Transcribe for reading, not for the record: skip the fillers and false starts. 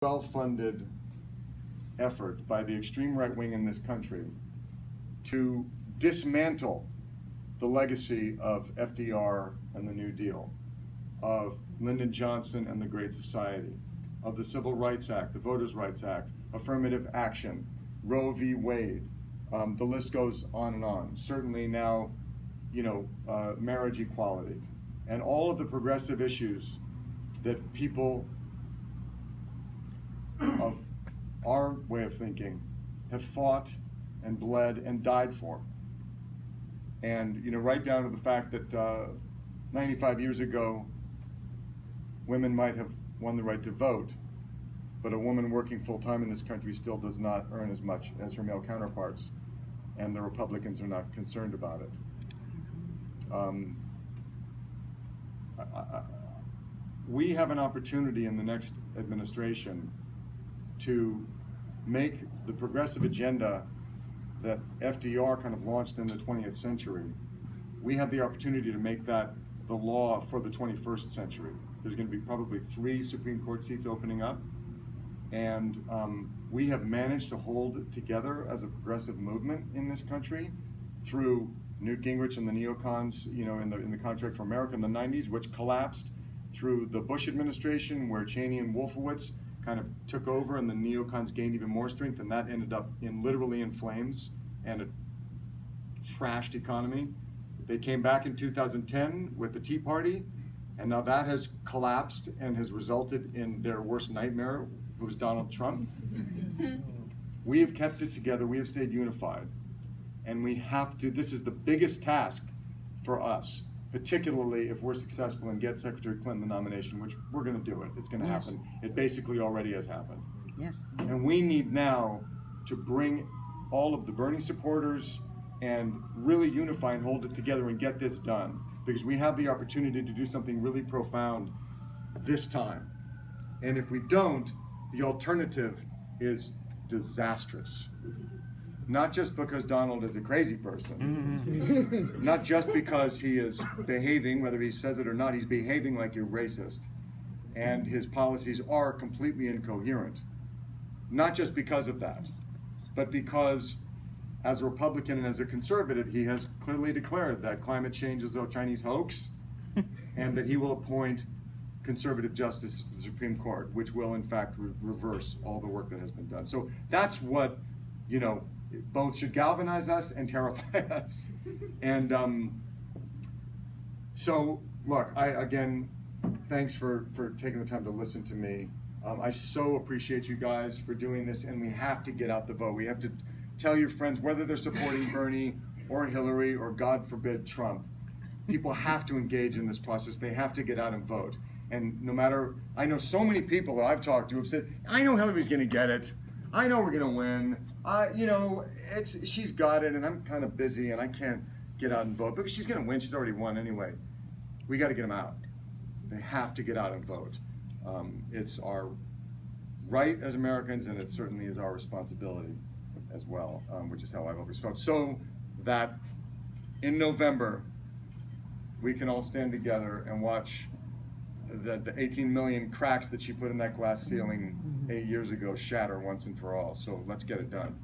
well-funded effort by the extreme right wing in this country to dismantle the legacy of FDR and the New Deal, of Lyndon Johnson and the Great Society, of the Civil Rights Act, the Voters' Rights Act, affirmative action, Roe v. Wade, the list goes on and on. Certainly now, marriage equality, and all of the progressive issues that people of our way of thinking have fought and bled and died for. And right down to the fact that 95 years ago, women might have won the right to vote, but a woman working full-time in this country still does not earn as much as her male counterparts, and the Republicans are not concerned about it. We have an opportunity in the next administration to make the progressive agenda that FDR kind of launched in the 20th century. We have the opportunity to make that the law for the 21st century. There's going to be probably 3 Supreme Court seats opening up, and we have managed to hold it together as a progressive movement in this country through Newt Gingrich and the neocons, in the Contract for America in the 90s, which collapsed, through the Bush administration, where Cheney and Wolfowitz kind of took over and the neocons gained even more strength, and that ended up literally in flames and a trashed economy. They came back in 2010 with the Tea Party, and now that has collapsed and has resulted in their worst nightmare, who was Donald Trump. We have kept it together, we have stayed unified, and we have to, this is the biggest task for us, particularly if we're successful and get Secretary Clinton the nomination, which we're going to do it. It's going to happen. It basically already has happened. Yes. And we need now to bring all of the Bernie supporters and really unify and hold it together and get this done, because we have the opportunity to do something really profound this time. And if we don't, the alternative is disastrous. Not just because Donald is a crazy person, not just because he is behaving, whether he says it or not, he's behaving like you're racist, and his policies are completely incoherent. Not just because of that, but because as a Republican and as a conservative, he has clearly declared that climate change is a Chinese hoax, and that he will appoint conservative justices to the Supreme Court, which will in fact reverse all the work that has been done. So that's what, both should galvanize us and terrify us. And so, look, again, thanks for taking the time to listen to me. I so appreciate you guys for doing this, and we have to get out the vote. We have to tell your friends, whether they're supporting Bernie or Hillary or, God forbid, Trump, people have to engage in this process. They have to get out and vote. And no matter, I know so many people that I've talked to have said, I know Hillary's gonna get it. I know we're gonna win. She's got it, and I'm kind of busy, and I can't get out and vote, because she's gonna win. She's already won anyway. We got to get them out. They have to get out and vote. It's our right as Americans, and it certainly is our responsibility as well, which is how I've always felt. So that in November, we can all stand together and watch the 18 million cracks that she put in that glass ceiling 8 years ago shatter once and for all. So let's get it done.